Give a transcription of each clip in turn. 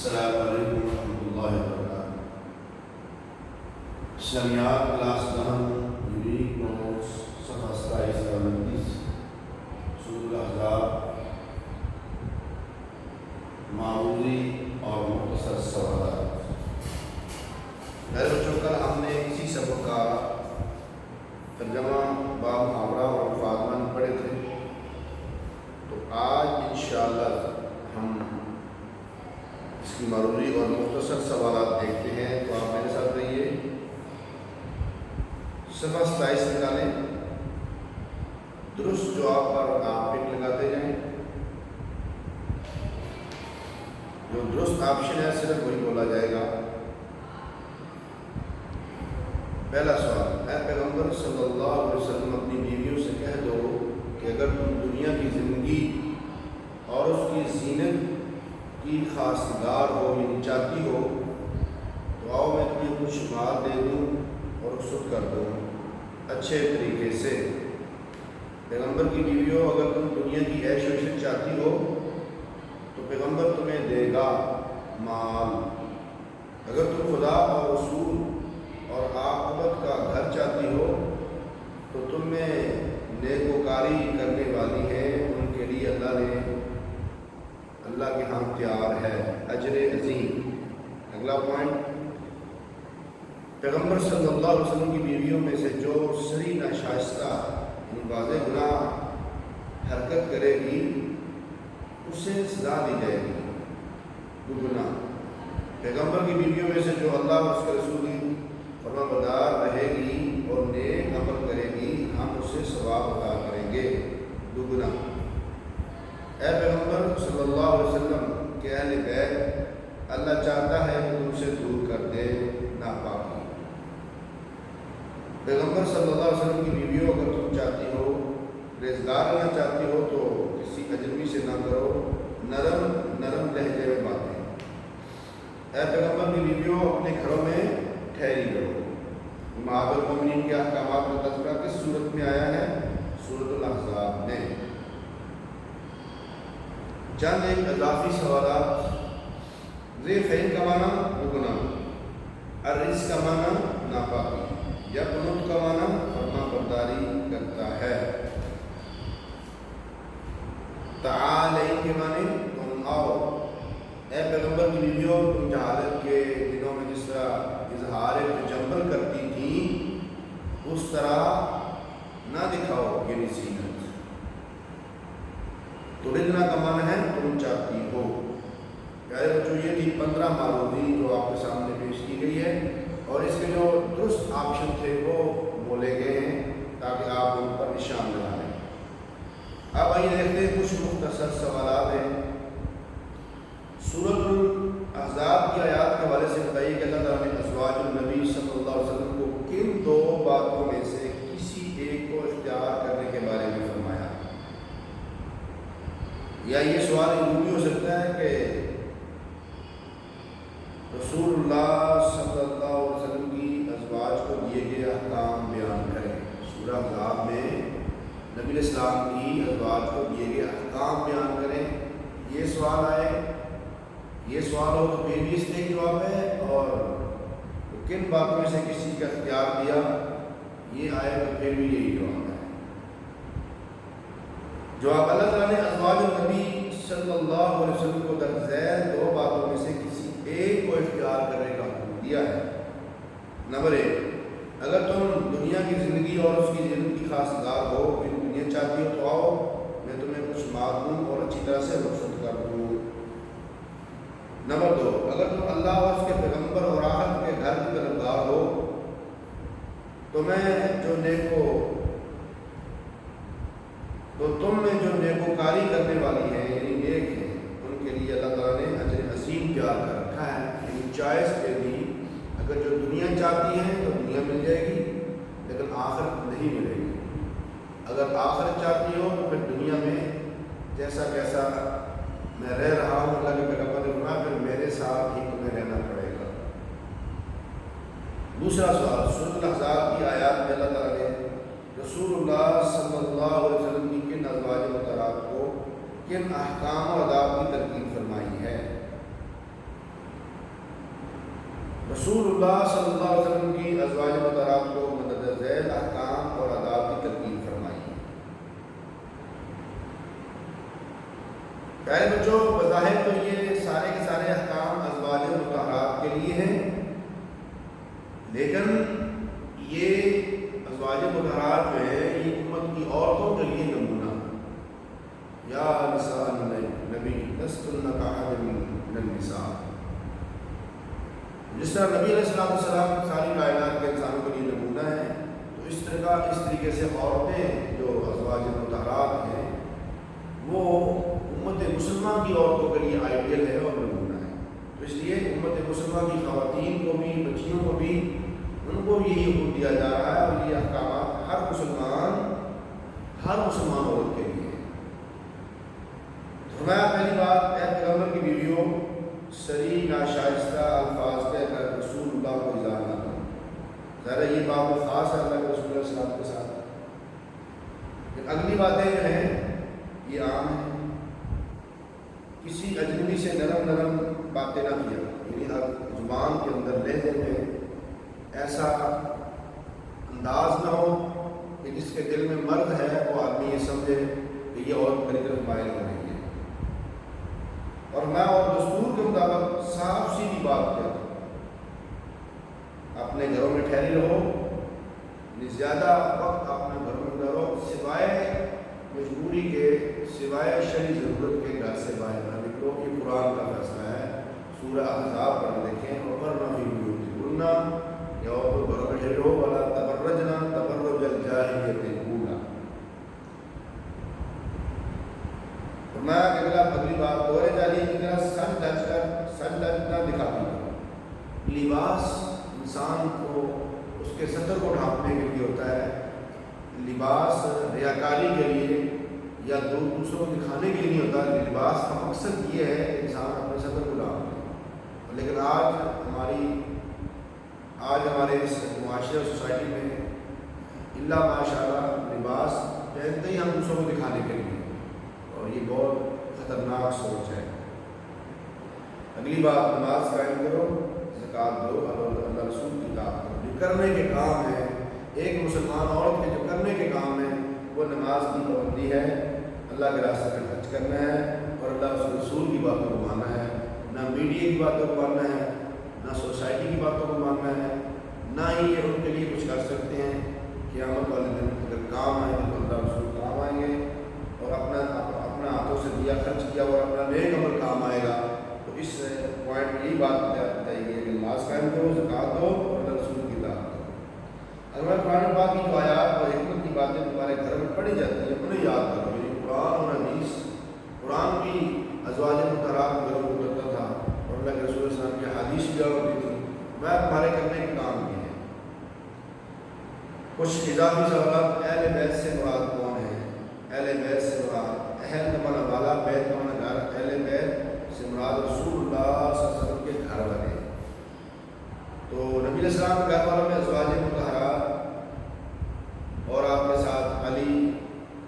السلام علیکم ورحمۃ اللہ وبرکاتہ۔ اسلامیات کلاس دہم یونیک نوٹس صفحہ 27 اور 29 سورۃ الاحزاب معروضی اور مختصر سوالات۔ میرے بچوں کل ہم نے اسی سبق کا ترجمہ باب محاورہ اور الفاظ من پڑھے تھے، تو آج انشاءاللہ ہم اس کی معروضی اور مختصر سوالات دیکھتے ہیں۔ تو آپ میرے ساتھ رہیے، صفحہ 27 نکالیں، درست جواب پر آپ ٹک لگاتے جائیں، جو درست آپشن ہے صرف وہی بولا جائے گا۔ پہلا سوال، اے پیغمبر صلی اللہ علیہ وسلم اپنی بیویوں سے کہہ دو کہ اگر تم دنیا کی زندگی اور اس کی زینت کی خواستگار ہو یعنی چاہتی ہو تو آؤ میں تمہیں کچھ مال دے دوں اور رخصت کر دوں اچھے طریقے سے۔ پیغمبر کی بیویوں، اگر تم دنیا کی عیش و عشرت چاہتی ہو تو پیغمبر تمہیں دے گا مال۔ اگر تم خدا اور رسول اور عاقبت کا گھر چاہتی ہو تو تم میں نیکوکاری کرنے والی ہے، ان کے لیے اللہ کے ہاں تیار ہے اجر عظیم۔ اگلا پوائنٹ، پیغمبر صلی اللہ علیہ وسلم کی بیویوں میں سے جو سری ناشائستہ واضح گناہ حرکت کرے گی اسے سزا دی جائے گی دگنا۔ پیغمبر کی بیویوں میں سے جو اللہ اور اس کے رسول کی فرما بردار رہے گی اور نیک عمل کرے گی ہم اسے ثواب عطا کریں گے دگنا۔ اے پیغمبر صلی اللہ علیہ وسلم کے اہل بیت، اللہ چاہتا ہے کہ تم سے دور کر دے ناپاکی۔ پیغمبر صلی اللہ علیہ وسلم کی بیویوں، اگر تم چاہتی ہو ریزگار لینا چاہتی ہو تو کسی اجنبی سے نہ کرو نرم نرم لہجے میں باتیں۔ اے پیغمبر کی بیویوں، اپنے گھروں میں ٹھہری رہو۔ امہات المومنین کے احکامات کا تذکرہ کس صورت میں آیا ہے؟ سورۃ الاحزاب میں۔ چند ایک اضافی سوالات، ذی فعل کا معنی دگنا، الرزق کا معنی ناپاکی، یا قنوت کا معنی فرما برداری کرتا ہے۔ تعالی کے معنی تم آؤ۔ اے پیغمبر کی بیویوں، تم جہالت کے دنوں میں جس طرح اظہار تجمل کرتی تھی اس طرح نہ دکھاؤ یہ زینت۔ تو ردنا کا معنی ہے تم چاہتی ہو۔ پیارے بچوں، یہ تھی 15 معروضی جو آپ کے سامنے پیش کی گئی ہے، اور اس کے جو درست آپشن تھے وہ بولے گئے ہیں تاکہ آپ ان پر نشان لگا لیں۔ اب آئیے دیکھتے ہیں کچھ مختصر سوالات ہیں۔ سورۃ الاحزاب کی آیات کے حوالے سے بتائیے کہ اللہ تعالیٰ نے ازواج النبی صلی اللہ علیہ وسلم کو کن 2 باتوں میں سے کسی ایک کو اختیار کرنے کے بارے میں فرمایا؟ یا یہ سوال عمومی ہو سکتا ہے کہ رسول اللہ صلی اللہ علیہ وسلم کی ازواج کو دیے گئے احکام بیان کریں۔ سورہ احزاب میں نبی علیہ السلام کی ازواج کو دیے گئے احکام بیان کریں، یہ سوال آئے، یہ سوال ہو تو پھر بھی اس نے جواب ہے، اور کن باتوں میں سے کسی کا اختیار دیا یہ آئے تو پھر بھی یہی جواب ہے۔ جواب، اللہ تعالیٰ نے ازواج النبی صلی اللہ علیہ وسلم کو در ذیل 2 باتوں میں سے کسی ایک کو اختیار کرنے کا حکم دیا ہے۔ نمبر 1، اگر تم دنیا کی زندگی اور اس کی زینت کی خواستگار ہو، یعنی دنیا چاہتی ہو تو آؤ میں تمہیں کچھ مال دوں اور اچھی طرح سے رخصت کر دوں۔ نمبر 2، اگر تم اللہ اور اس کے پیغمبر اور آخرت کے گھر کی طلبگار ہو تو تم میں جو نیکوکاری کرنے والی ہیں یعنی نیک ہیں ان کے لیے اللہ تعالیٰ نے اجر عظیم تیار کر رکھا ہے۔ یعنی چوائس دے دی، اگر جو دنیا چاہتی ہیں تو دنیا مل جائے گی لیکن آخرت نہیں ملے گی۔ اگر آخرت چاہتی ہو تو پھر دنیا میں جیسا کیسا میں رہ رہا ہوں اللہ کے پیغمبر نے فرمایا پھر میرے ساتھ ہی تمہیں رہنا پڑے گا۔ دوسرا سوال، سورۃ الاحزاب کی آیات میں اللہ تعالیٰ نے رسول اللہ صلی اللہ علیہ وسلم کی کن ازواج مطہرات کو کن احکام و آداب کی تلقین فرمائی ہے؟ رسول اللہ صلی اللہ علیہ وسلم کی ازواج مطہرات کو مندرجہ ذیل احکام اور آداب کی ترکیب فرمائی ہے۔ پیارے بچوں، بظاہر تو یہ سارے کے سارے احکام ازواج مطہرات کے لیے ہیں، لیکن یہ ازواج مطہرات جو ہے یہ امت کی عورتوں کے لیے نمونہ ہے۔ یا نساء النبی لستن کأحد من النساء، جس طرح نبی علیہ السلام ساری کائنات کے انسانوں کے لیے نمونہ ہے، تو اس طریقے سے عورتیں جو ازواج مطہرات ہیں وہ امت مسلمہ کی عورتوں کے لیے آئیڈیل ہے اور نمونہ ہے۔ تو اس لیے امت مسلمہ کی خواتین کو بھی، بچیوں کو بھی، ان کو یہی حکم دیا جا رہا ہے اور یہ احکامات ہر مسلمان عورت کے لیے ہے۔ فرمایا پہلی بات، اے پیغمبر کی بیویوں، صریح ناشائستہ الفاظ کہہ کر رسول اللہ کو اظہار نہ کرو۔ ظاہر ہے یہ بات خاص ہے اللہ کے رسول اللہ صلی اللہ علیہ وسلم کے ساتھ، لیکن اگلی باتیں جو ہیں یہ عام ہیں۔ کسی اجنبی سے نرم باتیں نہ کیا، یعنی زبان کے اندر لہجے میں ایسا انداز نہ ہو کہ جس کے دل میں مرد ہے وہ آدمی یہ سمجھے کہ یہ عورت میری طرف مائل ہو رہی ہے، اور میں اور دستور کے مطابق صاف سیدھی بات کہتا ہوں، اپنے گھروں میں ٹھہری رہو، زیادہ وقت اپنے گھروں میں نہ رہو، سوائے مجبوری کے، سوائے شرعی ضرورت کے گھر سے باہر نہ نکلو۔ یہ قرآن کا فیصلہ ہے، سورہ احزاب پڑھ دیکھیں، وَقَرْنَ فِي بُيُوتِكُنَّ، یا عورتوں گھروں میں ٹھہرے رہو، وَلَا تَبَرَّجْنَ تَبَرُّجَ الْجَاهِلِيَّةِ الْأُولَىٰ۔ فرمایا کہ اگلی بات دور جاہلیت کی طرح سج دھج نہ دکھاتی ہو۔ لباس انسان کو اس کے ستر کو ڈھانپنے کے لیے ہوتا ہے، لباس ریاکاری کے لیے یا دوسروں کو دکھانے کے لیے نہیں ہوتا۔ لباس کا مقصد یہ ہے کہ انسان اپنے ستر کو ڈھانپ لے، لیکن آج ہمارے اس معاشرے اور سوسائٹی میں اللہ ماشاءاللہ لباس پہنتے ہی ہم دوسروں کو دکھانے کے لیے، اور یہ بہت خطرناک سوچ ہے۔ اگلی بات، نماز قائم کرو، زکوٰۃ دو، اللہ رسول کی اطاعت کرو۔ جو کرنے کے کام ہیں ایک مسلمان عورت کے، جو کرنے کے کام ہیں وہ نماز کی پابندی ہے، اللہ کے راستے میں خرچ کرنا ہے، اور اللہ رسول کی باتوں کو ماننا ہے، نہ میڈیا کی باتوں کو ماننا ہے، نہ سوسائٹی کی باتوں کو ماننا ہے، نہ ہی یہ ان کے لیے کچھ کر سکتے ہیں۔ قیامت والے دن اگر کام آئیں گے تو اللہ رسول کام آئیں گے، اور اپنا ہاتھوں سے دیا خرچ کیا اور اپنا نیک عمل کام آئے گا۔ تو اس پوائنٹ میں یہی بات بتائی گئی ہے کہ نماز قائم کرو، زکوٰۃ دو، اور اللہ رسول کی اطاعت کرو۔ اگر میں قرآن پاک کی جو آیات اور حکمت کی باتیں تمہارے گھر میں پڑھی جاتی ہیں انہیں یاد کرو۔ یعنی قرآن اور حدیث، قرآن کی ازواج مطہرات کو ضرور کرتا تھا، اور اللہ کے رسول صلی اللہ علیہ وسلم کی حدیث بھی ہوتی تھی، میں تمہارے کرنے کے کام کیے ہیں۔ کچھ اضافی سوالات، اہل بیت سے مراد کون ہے؟ اہل بیت سے مراد، اہل کا معنی والا، بیت کا معنی گھر، اہل بیت سے مراد رسول اللہ صلی اللہ علیہ وسلم کے گھر والے۔ تو نبی علیہ السلام کے گھر والوں میں ازواج مطہرات اور آپ کے ساتھ علی،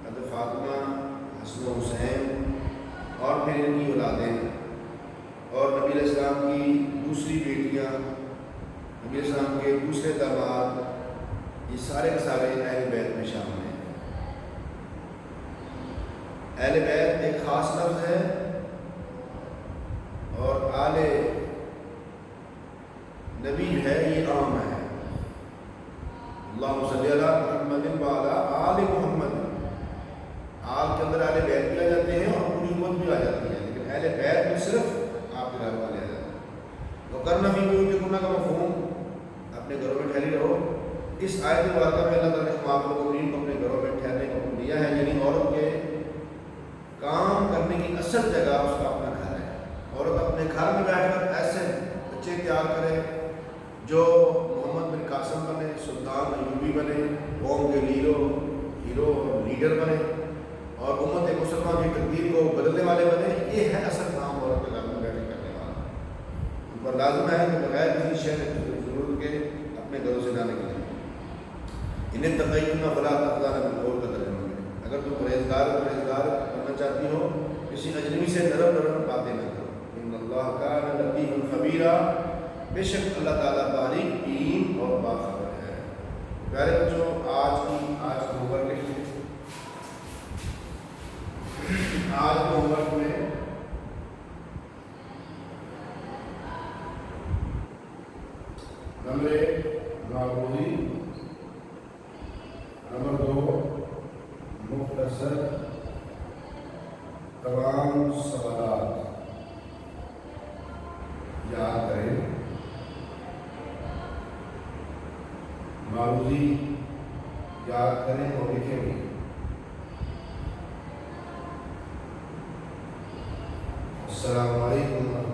حضرت فاطمہ، حسن و حسین، اور پھر ان کی اولادیں، اور نبی علیہ السلام کی دوسری بیٹیاں، نبی علیہ السلام کے دوسرے داماد، یہ سارے کے سارے اہل بیت میں شامل ہیں۔ اہل بیت ایک خاص لفظ ہے، اور آل نبی ہے یہ عام ہے۔ اللہم صلی علی محمد وعلی آل محمد، آل کے اندر اہل بیت بھی آ جاتے ہیں اور پوری امت بھی آ جاتی ہے، لیکن اہل بیت میں صرف آپ کے گھر والے آ جاتے ہیں۔ وَقَرْنَ فِي بُيُوتِكُنَّ کا مفہوم، اپنے گھروں میں ٹھہری رہو۔ اس آیت مبارکہ میں اللہ تعالیٰ نے خواب المؤمنین کو اپنے گھروں میں ٹھہرنے کا حکم دیا ہے، یعنی عورت کے کام کرنے کی اصل جگہ اس کا اپنا گھر ہے۔ عورت اپنے گھر میں بیٹھ کر ایسے بچے تیار کرے جو محمد بن قاسم بنے، سلطان ایوبی بنے، قوم کے ہیرو اور لیڈر بنے، اور امت مسلمہ کی تقدیر کو بدلنے والے بنے۔ یہ ہے اصل کام عورت کے گھر میں بیٹھ کے کرنے والا۔ ان پر لازم ہے کہ بغیر کسی شے ضرورت کے اپنے گھروں سے جانے کے لیے انہیں تقیّن فلا تخضعن بالقول کا ترجمہ ہے۔ اگر تم پرہیزگار کرنا چاہتی ہو، کسی اجنبی سے نرم باتیں نہ کرو۔ ان اللہ کان لطیفا خبیرا، بے شک اللہ تعالیٰ باریک بین اور باخبر ہے۔ پیارے بچوں، آج کا ہوم ورک لکھیں۔ آج کے ہوم ورک میں نمبر 1 معروضی، نمبر 2 مختصر تمام سوالات یاد کریں۔ معروضی یاد کریں اور لکھیں بھی۔ السلام علیکم۔